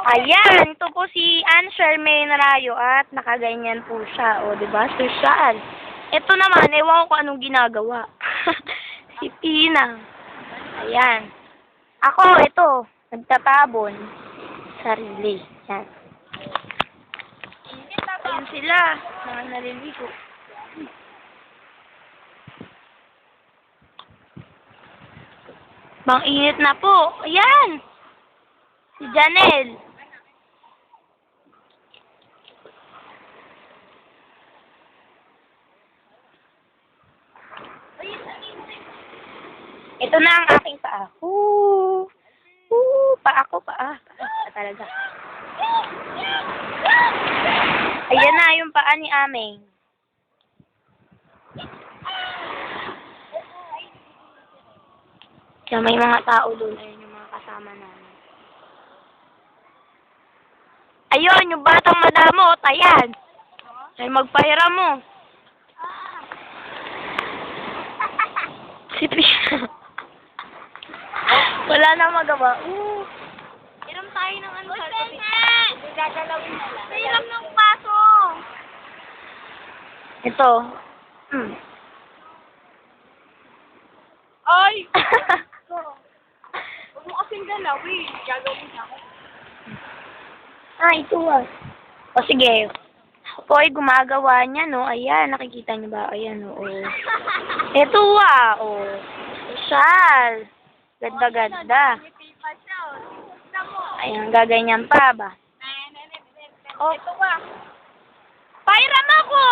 Ayan, ito po si Ann Shermaine Rayo at nakaganyan po siya. O, diba? Social. Ito naman, ewan ko anong ginagawa. Si Tina. Ayan. Ako, ito. Nagtatabon. Sarili. Yan. Ayan sila. Mga naliligo. Bang init na po. Ayan. Si Janelle. Ito na ang aking paa. Paa ko, paa. Paa talaga. Ayan na yung paa ni Aming. Kaya may mga tao doon. Ayun yung mga kasama namin. Ayun, yung batang madamot. Ayan. Ay, magpahiram mo. Si Pia. Wala na magawa. Hiram tayo ng ano sa tabi. Gagalawin na lang. Hiram ng paso. Ito. Ay! Huwag mo kasing galawin. Gagawin ako. Ito O sige. Ako po ay gumagawa niya, no? Ayan, nakikita niyo ba? Ayan, o. Ito o. Social. Ganda-ganda. Ayan, gaganyan pa ba? Ito ba? Pairam ako!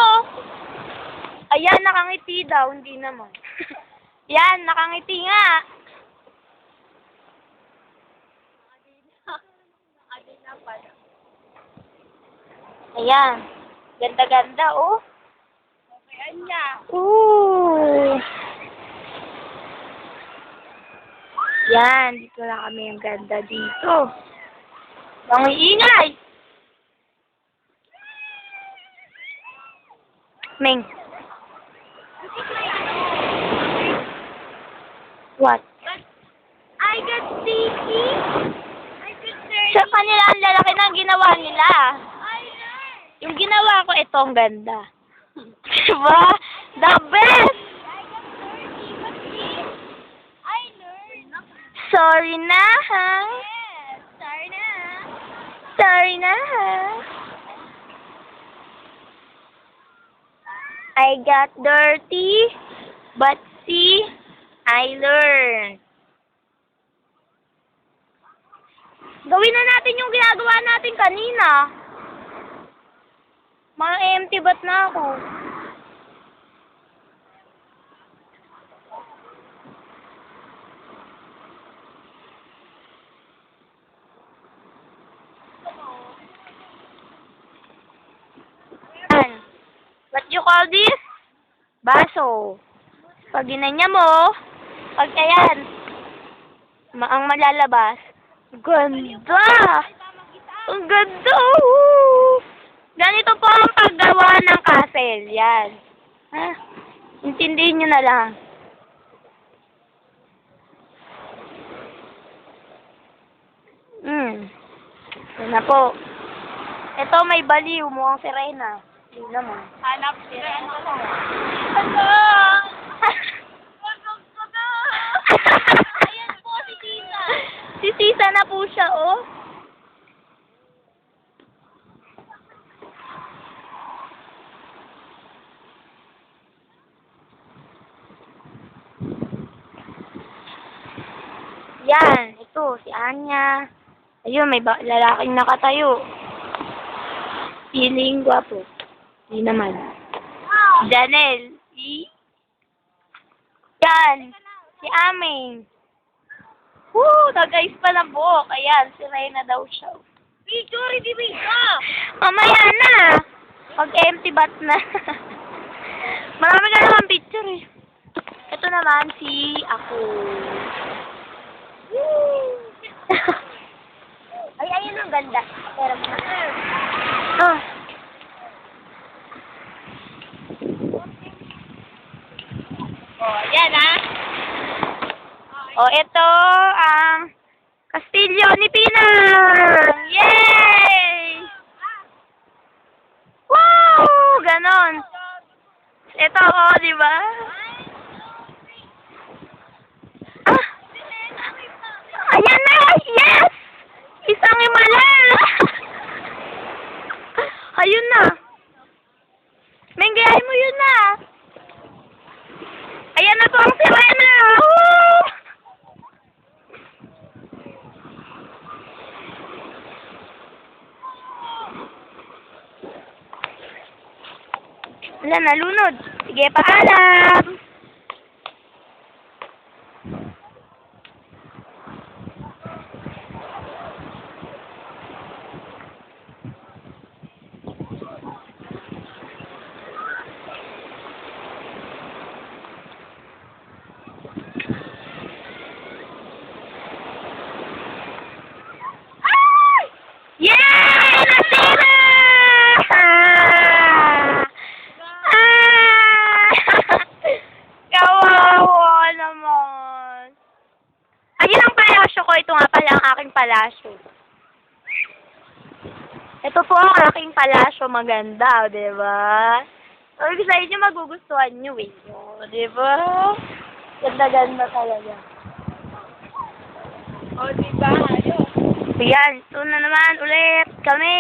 Ayan, nakangiti daw. Hindi naman. Yan, nakangiti nga. Ayan. Ganda-ganda, oh. Okay, anya. Ooh. Yan, dito na kami yung ganda dito. Bang ingay! Ming. What? I got sticky. I got dirty. Sa kanila, ang lalaki ng ginawa nila. I learned. Yung ginawa ko, ito ang ganda. Diba? The best! I got dirty. But see, I learned. Sorry na, ha? Yes. Sorry na. Sorry na, ha? I got dirty, but see, I learned. Gawin na natin yung ginagawa natin kanina. Mga empty bat na ako. What you call this? Baso. Pag ginanya mo, pag ayan, ang malalabas, ganda! Ang ganda! Ganito po ang paggawa ng castle. Yan. Ha? Intindihin nyo na lang. Yan na po. Ito may baliw, mukhang sirena. Hindi naman. Hanap sila. Ayan po si Tita. Si Tita na po siya, oh. Yan, ito, si Anya. Ayun, may lalaking nakatayo. Feeling gwapo. Hindi naman. Janelle. Yan, si Aming. Nag-ayos pa ng buhok. Ayan, si Reyna daw siya. Picture, di ba? Mamaya na. Pag-empty bat na. Marami na naman picture eh. Ito naman si ako. Ay, ayun ang ganda. Pero yan ha. Ito ang Kastilyo ni Pinang! Yay! di ba? Ah! Ayan na! Yes! Isang imalal! Ayun na! Menggayahin mo yun na! Ayan na po ang sirena! Woo! Wala, nalunod. Sige, paalam! Ay! Yay! Nasira! Kawawa naman. Ayun ang palasyo ko. Ito nga pala ang aking palasyo. Ito po ang aking palasyo. Maganda, di ba? Sabi ko sa inyo, magugustuhan nyo eh. O, di ba? Ganda-ganda talaga. O, diba? Ayun. Yan, ito na naman ulit kami.